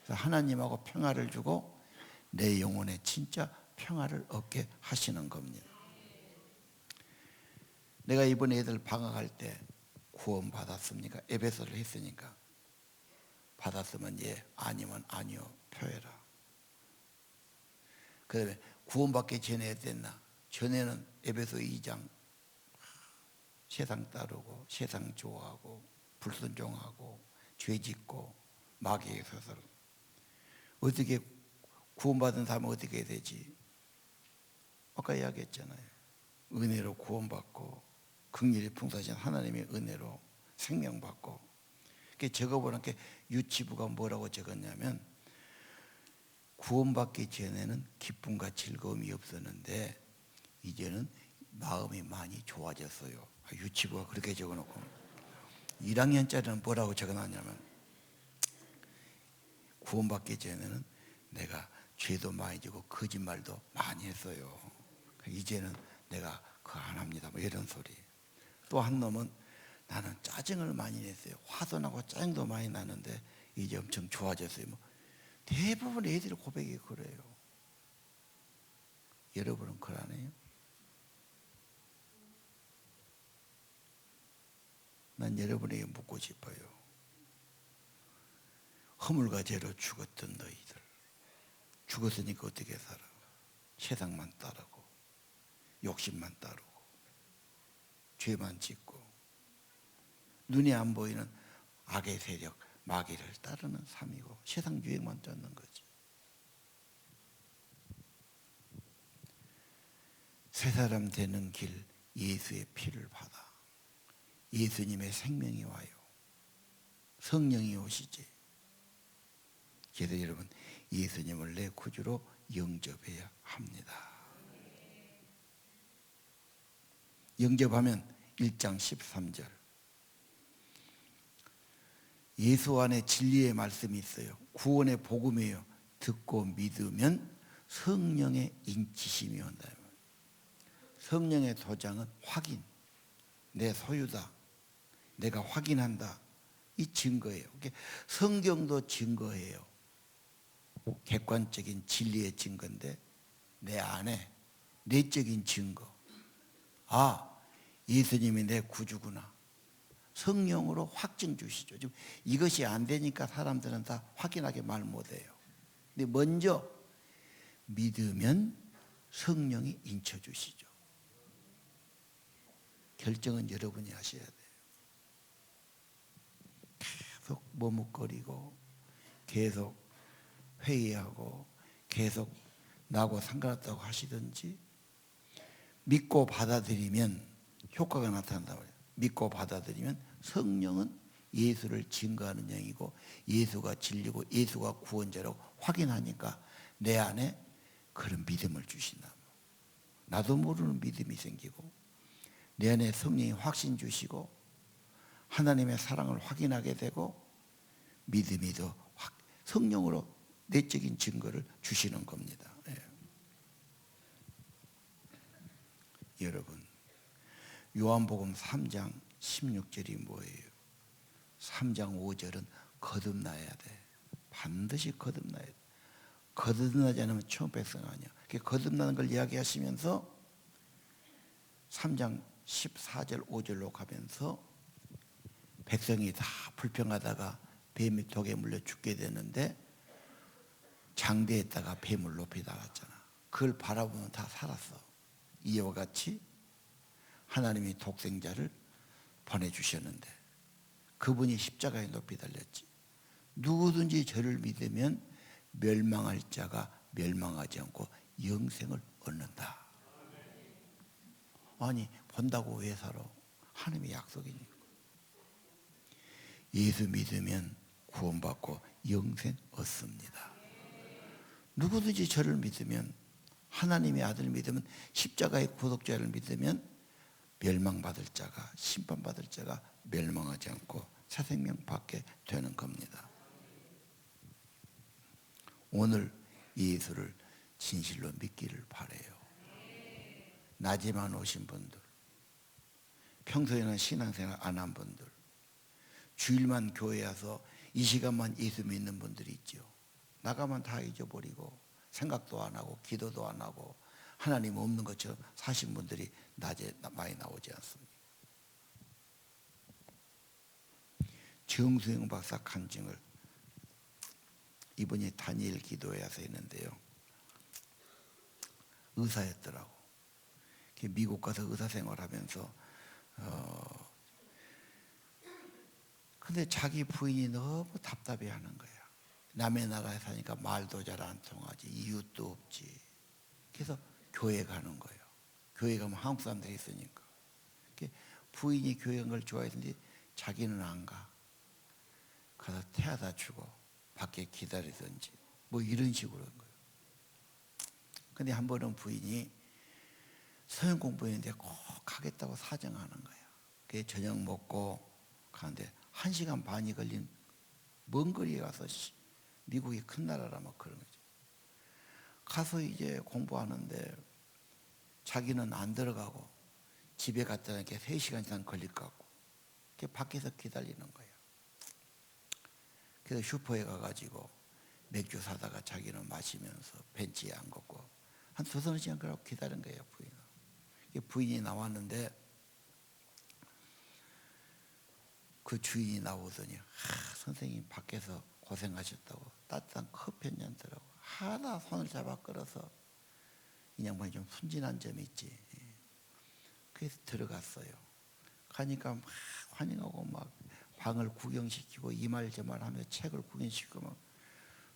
Speaker 4: 그래서 하나님하고 평화를 주고 내 영혼에 진짜 평화를 얻게 하시는 겁니다. 내가 이번에 애들 방학할 때 구원 받았습니까? 에베소를 했으니까. 받았으면 예, 아니면 아니요 표해라. 그 다음에 구원받기 전에 어땠나? 전에는 에베소 2장 세상 따르고 세상 좋아하고 불순종하고 죄짓고 마귀에 서서 어떻게 구원받은 사람은 어떻게 되지? 아까 이야기했잖아요. 은혜로 구원받고 긍휼이 풍성하신 하나님의 은혜로 생명받고. 적어보는 게 유치부가 뭐라고 적었냐면 구원받기 전에는 기쁨과 즐거움이 없었는데 이제는 마음이 많이 좋아졌어요. 유치부가 그렇게 적어놓고 1학년짜리는 뭐라고 적어놨냐면 구원받기 전에는 내가 죄도 많이 지고 거짓말도 많이 했어요. 이제는 내가 그거 안 합니다. 뭐 이런 소리. 또 한 놈은 나는 짜증을 많이 냈어요. 화도 나고 짜증도 많이 나는데 이제 엄청 좋아졌어요. 뭐 대부분 애들 고백이 그래요. 여러분은 그러네요? 난 여러분에게 묻고 싶어요. 허물과 죄로 죽었던 너희들, 죽었으니까 어떻게 살아? 세상만 따르고 욕심만 따르고 죄만 짓고 눈에 안 보이는 악의 세력 마귀를 따르는 삶이고 세상 유행만 쫓는 거지. 새 사람 되는 길, 예수의 피를 받아 예수님의 생명이 와요. 성령이 오시지. 그래서 여러분 예수님을 내 구주로 영접해야 합니다. 영접하면 1장 13절 예수 안에 진리의 말씀이 있어요. 구원의 복음이에요. 듣고 믿으면 성령의 인치심이 온다. 성령의 도장은 확인, 내 소유다, 내가 확인한다, 이 증거예요. 성경도 증거예요. 객관적인 진리의 증거인데 내 안에 내적인 증거, 아, 예수님이 내 구주구나. 성령으로 확증 주시죠. 지금 이것이 안 되니까 사람들은 다 확인하게 말 못해요. 근데 먼저 믿으면 성령이 인쳐 주시죠. 결정은 여러분이 하셔야 돼요. 계속 머뭇거리고 계속 회의하고 계속 나하고 상관없다고 하시든지 믿고 받아들이면 효과가 나타난다고 해요. 믿고 받아들이면 성령은 예수를 증거하는 영이고 예수가 진리고 예수가 구원자라고 확인하니까 내 안에 그런 믿음을 주신다. 나도 모르는 믿음이 생기고 내 안에 성령이 확신 주시고 하나님의 사랑을 확인하게 되고 믿음이 더 성령으로 내적인 증거를 주시는 겁니다. 예. 여러분 요한복음 3장 16절이 뭐예요? 3장 5절은 거듭나야 돼. 반드시 거듭나야 돼. 거듭나지 않으면 처음 백성 아니야. 거듭나는 걸 이야기하시면서 3장 14절 5절로 가면서 백성이 다 불평하다가 뱀이 독에 물려 죽게 되는데 장대에다가 뱀을 높이 달았잖아. 그걸 바라보면 다 살았어. 이와 같이 하나님이 독생자를 보내주셨는데 그분이 십자가에 높이 달렸지. 누구든지 저를 믿으면 멸망할 자가 멸망하지 않고 영생을 얻는다. 아니 본다고 왜 살아? 하나님의 약속이니까. 예수 믿으면 구원받고 영생 얻습니다. 누구든지 저를 믿으면 하나님의 아들 믿으면 십자가의 구속자를 믿으면 멸망받을 자가 심판받을 자가 멸망하지 않고 새 생명 받게 되는 겁니다. 오늘 예수를 진실로 믿기를 바라요. 낮에만 오신 분들, 평소에는 신앙생활 안 한 분들, 주일만 교회에 와서 이 시간만 예수 믿는 분들이 있죠. 나가면 다 잊어버리고 생각도 안 하고 기도도 안 하고 하나님 없는 것처럼 사신 분들이 낮에 많이 나오지 않습니까? 정수영 박사 간증을 이분이 다니엘 기도회 와서 했는데요. 의사였더라고. 미국 가서 의사 생활하면서 근데 자기 부인이 너무 답답해하는 거야. 남의 나라에 사니까 말도 잘 안 통하지, 이웃도 없지. 그래서 교회 가는 거예요. 교회 가면 한국 사람들이 있으니까. 부인이 교회 간 걸 좋아했는데 자기는 안 가. 가서 태워다 주고 밖에 기다리든지 뭐 이런 식으로 한 거예요. 근데 한 번은 부인이 서영 공부했는데 꼭 가겠다고 사정하는 거예요. 그게 저녁 먹고 가는데 1시간 반이 걸린 먼 거리에 가서 미국이 큰 나라라 막 그런 거죠. 가서 이제 공부하는데 자기는 안 들어가고 집에 갔다 오니까 3시간 이상 걸릴 것 같고 밖에서 기다리는 거예요. 그래서 슈퍼에 가가지고 맥주 사다가 자기는 마시면서 벤치에 앉았고 한 2-3시간 그러고 기다린 거예요. 부인이 나왔는데 그 주인이 나오더니 선생님 밖에서 고생하셨다고 따뜻한 커피 한 잔 드라고 하나 손을 잡아 끌어서 이 양반이 좀 순진한 점이 있지. 그래서 들어갔어요. 가니까 막 환영하고 막 방을 구경시키고 이 말 저 말 하며 책을 구경시키고 막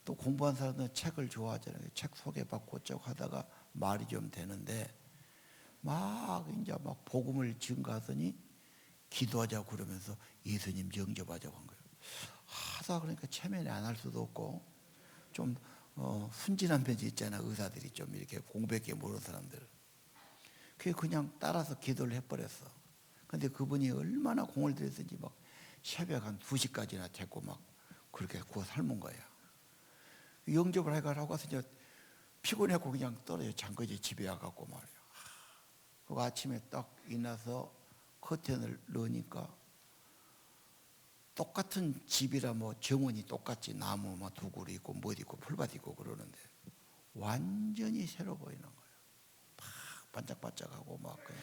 Speaker 4: 또 공부한 사람들은 책을 좋아하잖아요. 책 소개받고 어쩌고 하다가 말이 좀 되는데 막 이제 막 복음을 증거하더니 기도하자고 그러면서 예수님 영접하자고 한 거예요. 하다 그러니까 체면이 안 할 수도 없고 좀 순진한 편이 있잖아요. 의사들이 좀 이렇게 공부밖에 모르는 사람들. 그게 그냥 따라서 기도를 해버렸어. 근데 그분이 얼마나 공을 들였는지 막 새벽 한 2시까지나 됐고 막 그렇게 구워 삶은 거야. 영접을 해가라고 와서 이제 피곤해갖고 그냥 떨어져 잔 거지. 집에 와갖고 말이야. 그 아침에 딱 일어나서 커튼을 넣으니까 똑같은 집이라 뭐 정원이 똑같지. 나무 뭐 두그루 있고 뭐 있고 풀밭 있고 그러는데 완전히 새로 보이는 거예요. 막 반짝반짝하고 막 그냥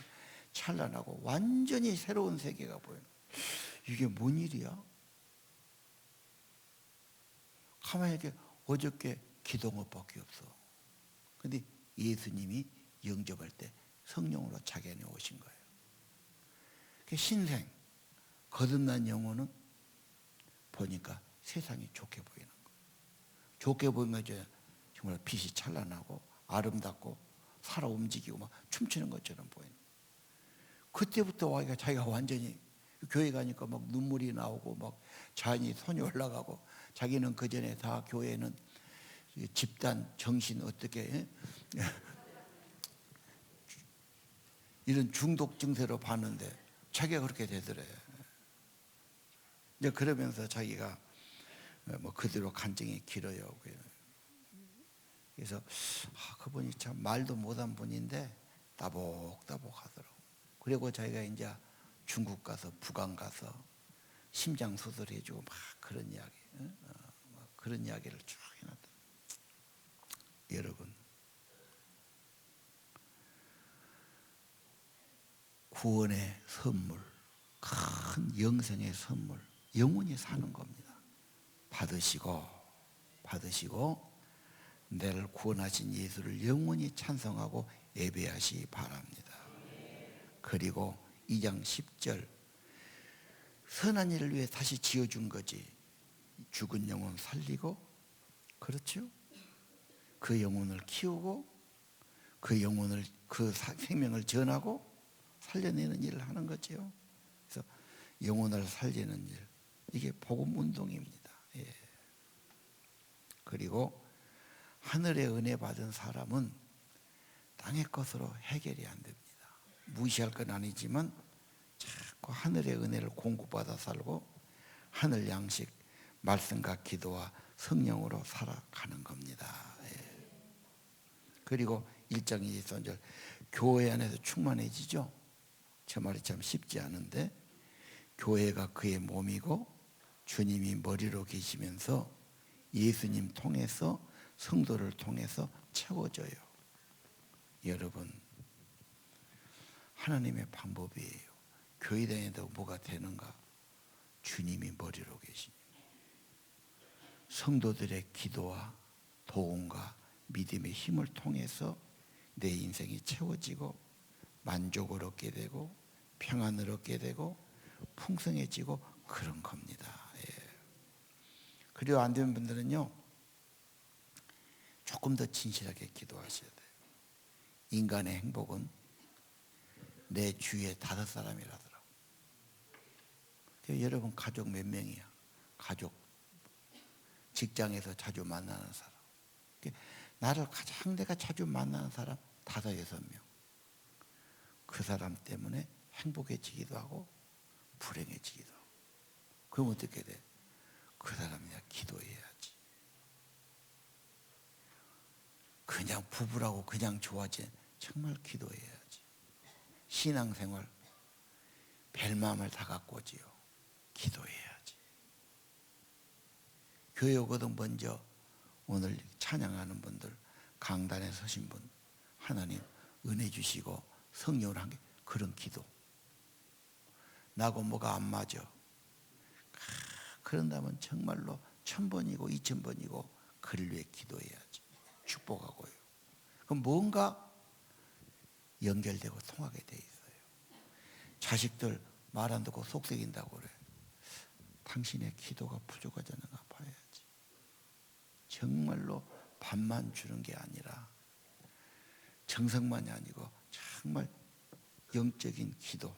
Speaker 4: 찬란하고 완전히 새로운 세계가 보이는 거예요. 이게 뭔 일이야? 가만히 이렇게 어저께 기도문밖에 없어. 근데 예수님이 영접할 때 성령으로 자기 안에 오신 거예요. 그 신생, 거듭난 영혼은 보니까 세상이 좋게 보이는 거예요. 좋게 보이는 거죠. 정말 빛이 찬란하고 아름답고 살아 움직이고 막 춤추는 것처럼 보이는 거예요. 그때부터 와이가 자기가 완전히 교회 가니까 막 눈물이 나오고 막 자연이 손이 올라가고 자기는 그 전에 다 교회는 집단 정신 어떻게 이런 중독 증세로 봤는데 자기가 그렇게 되더래. 이제 그러면서 자기가 뭐 그대로 간증이 길어요. 그래서 그분이 참 말도 못한 분인데 따복따복 하더라고. 그리고 자기가 이제 중국 가서 북한 가서 심장 수술해주고 막 그런 이야기, 그런 이야기를 쭉 해놨다. 여러분, 구원의 선물, 큰 영생의 선물, 영원히 사는 겁니다. 받으시고 나를 구원하신 예수를 영원히 찬송하고 예배하시기 바랍니다. 그리고 2장 10절 선한 일을 위해 다시 지어준 거지. 죽은 영혼 살리고, 그렇죠? 그 영혼을 키우고 그 영혼을 그 생명을 전하고 살려내는 일을 하는 거죠. 그래서 영혼을 살리는 일, 이게 복음 운동입니다. 예. 그리고 하늘의 은혜 받은 사람은 땅의 것으로 해결이 안 됩니다. 무시할 건 아니지만 자꾸 하늘의 은혜를 공급받아 살고 하늘 양식, 말씀과 기도와 성령으로 살아가는 겁니다. 예. 그리고 1장 23절 교회 안에서 충만해지죠. 저 말이 참 쉽지 않은데 교회가 그의 몸이고 주님이 머리로 계시면서 예수님 통해서 성도를 통해서 채워져요. 여러분, 하나님의 방법이에요. 교회 다녀도 뭐가 되는가? 주님이 머리로 계시니 성도들의 기도와 도움과 믿음의 힘을 통해서 내 인생이 채워지고 만족을 얻게 되고 평안을 얻게 되고 풍성해지고 그런 겁니다. 예. 그리고 안 되는 분들은요, 조금 더 진실하게 기도하셔야 돼요. 인간의 행복은 내 주위에 5사람이라더라고. 여러분 가족 몇 명이야? 가족, 직장에서 자주 만나는 사람, 나를 가장 내가 자주 만나는 사람 5-6명. 그 사람 때문에 행복해지기도 하고 불행해지기도 하고. 그럼 어떻게 돼? 그 사람이 내가 기도해야지. 그냥 부부라고 그냥 좋아하지, 정말 기도해야지. 신앙생활 별 마음을 다 갖고 오지요. 기도해야지. 교회 오거든 먼저 오늘 찬양하는 분들, 강단에 서신 분, 하나님 은혜 주시고 성령을 한 게 그런 기도. 나하고 뭐가 안 맞아. 그런다면 정말로 1000번이고 2000번이고 그를 위해 기도해야지. 축복하고요. 그럼 뭔가 연결되고 통하게 돼 있어요. 자식들 말 안 듣고 속썩인다고 그래. 당신의 기도가 부족하잖아. 봐야지. 정말로 밥만 주는 게 아니라 정성만이 아니고 정말 영적인 기도.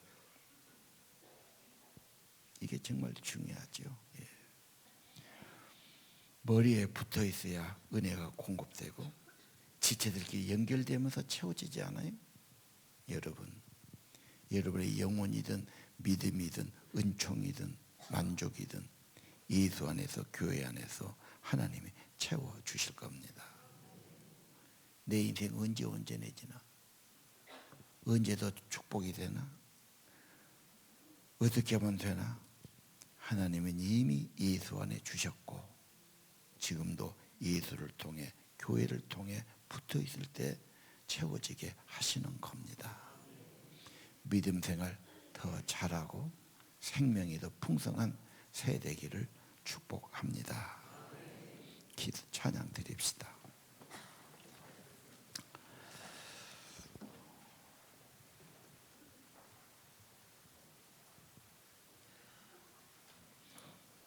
Speaker 4: 이게 정말 중요하죠. 예. 머리에 붙어 있어야 은혜가 공급되고 지체들끼리 연결되면서 채워지지 않아요? 여러분의 영혼이든 믿음이든 은총이든 만족이든 예수 안에서 교회 안에서 하나님이 채워주실 겁니다. 내 인생 언제 온전해지나? 언제 더 축복이 되나? 어떻게 하면 되나? 하나님은 이미 예수 안에 주셨고 지금도 예수를 통해 교회를 통해 붙어 있을 때 채워지게 하시는 겁니다. 믿음 생활 더 잘하고 생명이 더 풍성한 세대기를 축복합니다. 기도 찬양 드립시다.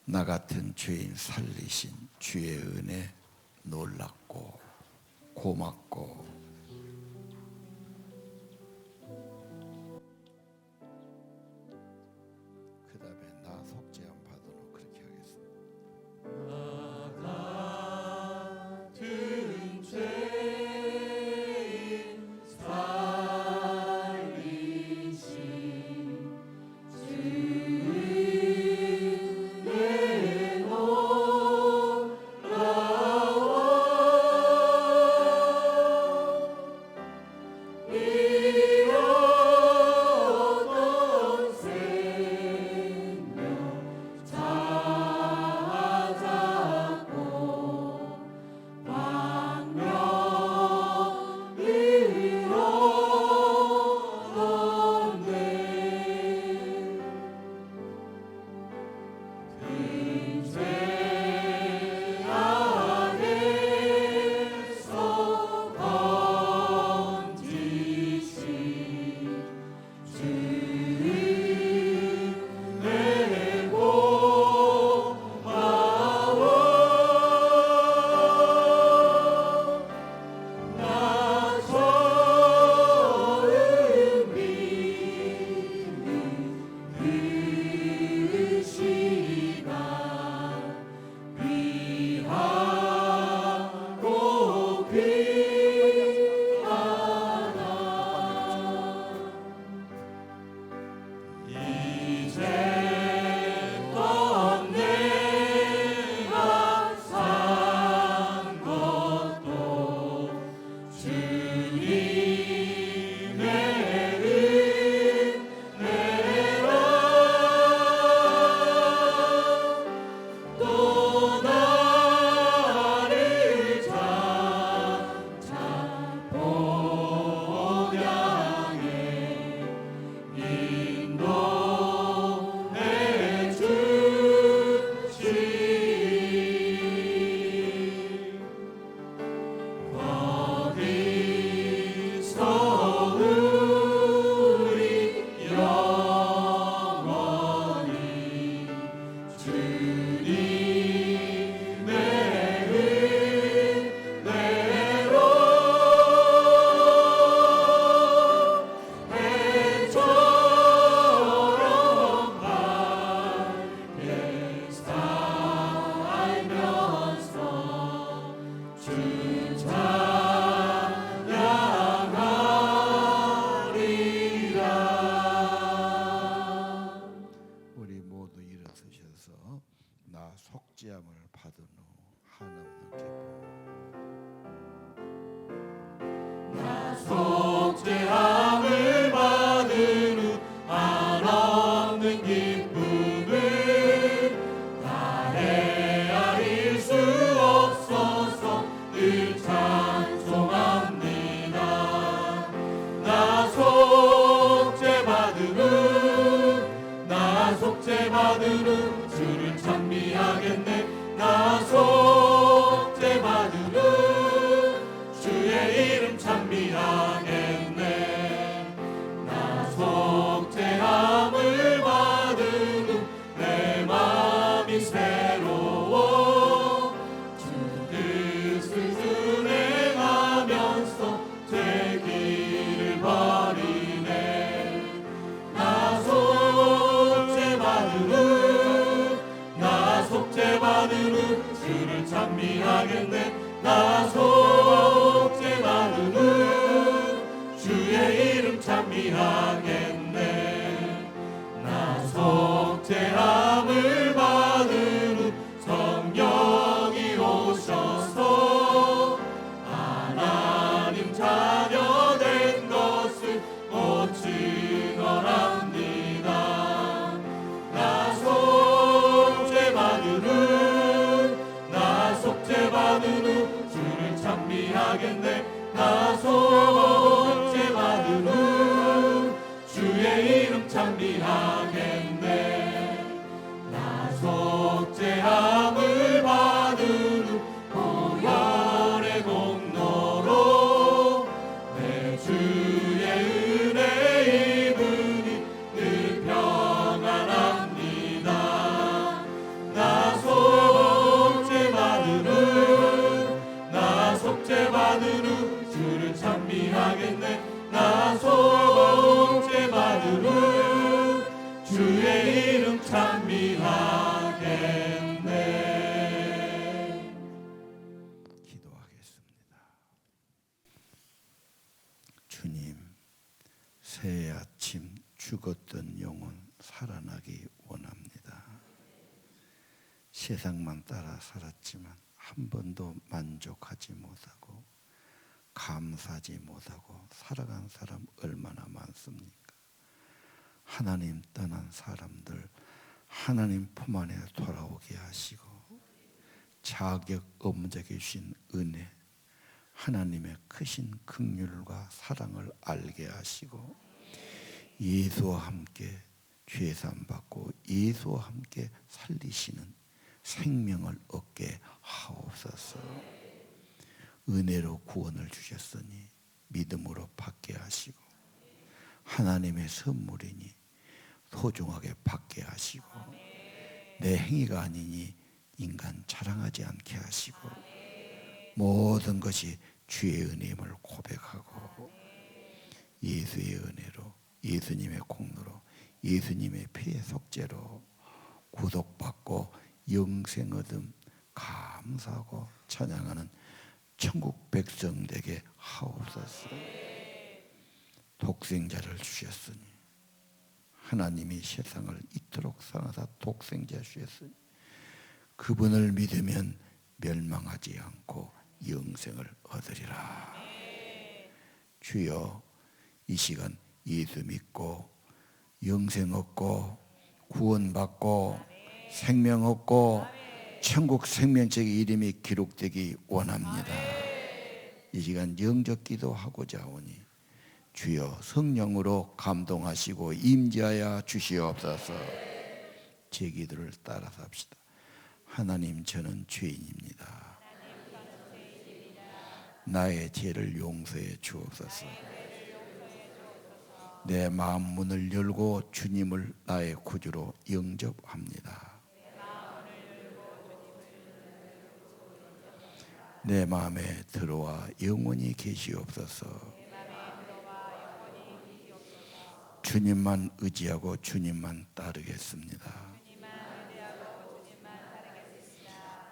Speaker 4: 나 같은 죄인 살리신 주의 은혜 놀랍고 고맙고 그 다음에 나 속죄함 받으노 그렇게 하겠습니다.
Speaker 2: 같은 죄인 살리신
Speaker 4: 속죄함을 받은 후 한없는 기쁨.
Speaker 2: 나 속죄함을 받은 후 한없는 기쁨을 다 헤아릴 수 없어서 나 속죄 받은 후 주를 찬미하겠네. 나 속죄 받은 후 주의 이름 찬미하겠네. 나 속죄함을 받은 후 내 마음이 새로워 주 뜻을 순행하면서 죄 길을 버리네. 나 속죄 받은 후 나 속죄 받은 후 주를 찬미하겠네. 나 속죄 받은 후 주의 이름 찬미하겠네. 나 속죄함을 받은 후 성령이 오셔서 하나님 자녀 된 것을 곧 증언합니다. 나 속죄 받은 후 나 속죄 받은 후 주를 찬미하겠네. 나 속죄 받은 후 주의 이름 찬미하겠네. 나 속죄함을 받은 후 보혈의 공로로 내 주의 은혜 입으니 늘 평안합니다. 나 속죄 받은 후 나 속죄 받은 후 주를 찬미하겠네. 나 속죄 받은 후 주의 이름 찬미하겠네.
Speaker 4: 기도하겠습니다. 주님, 새해 아침 죽었던 영혼 살아나기 원합니다. 세상만 따라 살았지만 한 번도 만족하지 못하고 감사하지 못하고 살아간 사람 얼마나 많습니까? 하나님 떠난 사람들 하나님 품 안에 돌아오게 하시고 자격 없는 주신 은혜 하나님의 크신 긍휼과 사랑을 알게 하시고 예수와 함께 죄사함 받고 예수와 함께 살리시는 생명을 얻게 하옵소서. 은혜로 구원을 주셨으니 믿음으로 받게 하시고 하나님의 선물이니 소중하게 받게 하시고 내 행위가 아니니 인간 자랑하지 않게 하시고 모든 것이 주의 은혜임을 고백하고 예수의 은혜로 예수님의 공로로 예수님의 피의 속죄로 구속받고 영생 얻음 감사하고 찬양하는 천국 백성 되게 하옵소서. 독생자를 주셨으니 하나님이 세상을 이토록 사랑하사 독생자 주셨으니 그분을 믿으면 멸망하지 않고 영생을 얻으리라. 주여, 이 시간 예수 믿고 영생 얻고 구원받고 생명 얻고 천국 생명책의 이름이 기록되기 원합니다. 이 시간 영적 기도하고자 하오니 주여 성령으로 감동하시고 임재하여 주시옵소서. 제 기도를 따라서 합시다. 하나님, 저는 죄인입니다. 나의 죄를 용서해 주옵소서. 내 마음 문을 열고 주님을 나의 구주로 영접합니다. 내 마음에 들어와 영원히 계시옵소서. 주님만 의지하고 주님만 따르겠습니다.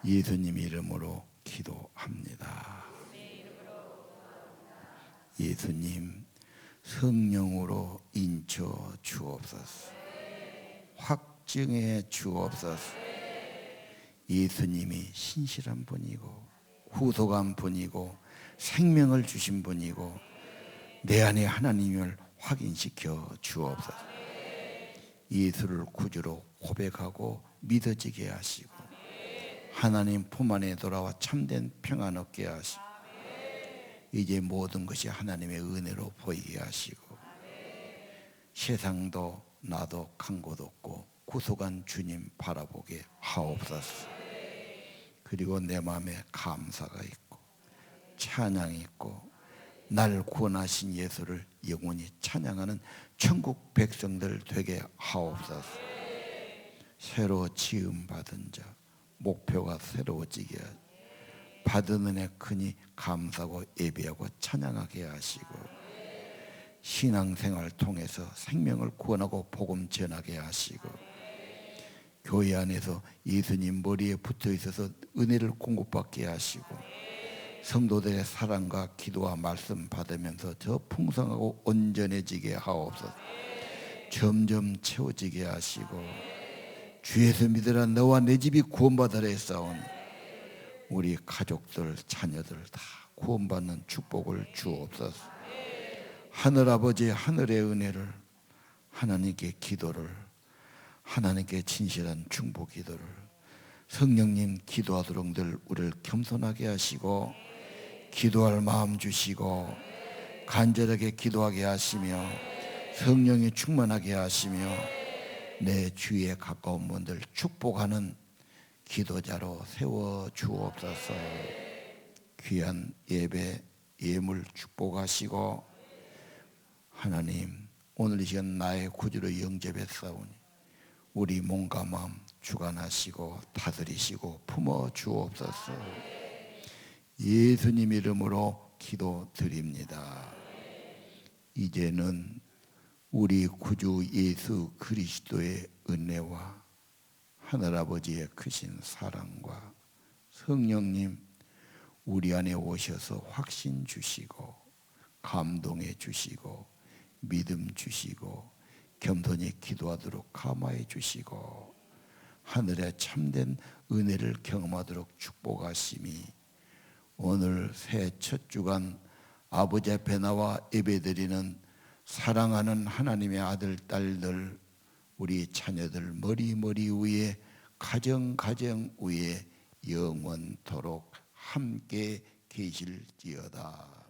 Speaker 4: 예수님 이름으로 기도합니다. 예수님, 성령으로 인쳐 주옵소서. 확증해 주옵소서. 예수님이 신실한 분이고 구속한 분이고 생명을 주신 분이고 내 안에 하나님을 확인시켜 주옵소서. 예수를 구주로 고백하고 믿어지게 하시고 하나님 품 안에 돌아와 참된 평안 얻게 하시고 이제 모든 것이 하나님의 은혜로 보이게 하시고 세상도 나도 간 곳 없고 구속한 주님 바라보게 하옵소서. 그리고 내 마음에 감사가 있고 찬양이 있고 날 구원하신 예수를 영원히 찬양하는 천국 백성들 되게 하옵소서. 새로 지음 받은 자 목표가 새로워지게 받은 은혜 크니 감사하고 예배하고 찬양하게 하시고 신앙생활 통해서 생명을 구원하고 복음 전하게 하시고 교회 안에서 예수님 머리에 붙어 있어서 은혜를 공급받게 하시고 성도들의 사랑과 기도와 말씀 받으면서 더 풍성하고 온전해지게 하옵소서. 점점 채워지게 하시고 주 예수 믿으라 너와 내 집이 구원받으라 했사오니 우리 가족들 자녀들 다 구원받는 축복을 주옵소서. 하늘아버지 하늘의 은혜를 하나님께 기도를 하나님께 진실한 중보 기도를 성령님 기도하도록 늘 우리를 겸손하게 하시고 기도할 마음 주시고 간절하게 기도하게 하시며 성령이 충만하게 하시며 내 주위에 가까운 분들 축복하는 기도자로 세워 주옵소서. 귀한 예배 예물 축복하시고 하나님 오늘 이 시간 나의 구주로 영접했사오니 우리 몸과 마음 주관하시고 다스리시고 품어 주옵소서. 예수님 이름으로 기도드립니다. 이제는 우리 구주 예수 그리스도의 은혜와 하늘아버지의 크신 사랑과 성령님 우리 안에 오셔서 확신 주시고 감동해 주시고 믿음 주시고 겸손히 기도하도록 감화해 주시고 하늘의 참된 은혜를 경험하도록 축복하심이 오늘 새 첫 주간 아버지 앞에 나와 예배드리는 사랑하는 하나님의 아들 딸들 우리 자녀들 머리 위에 가정 위에 영원토록 함께 계실지어다.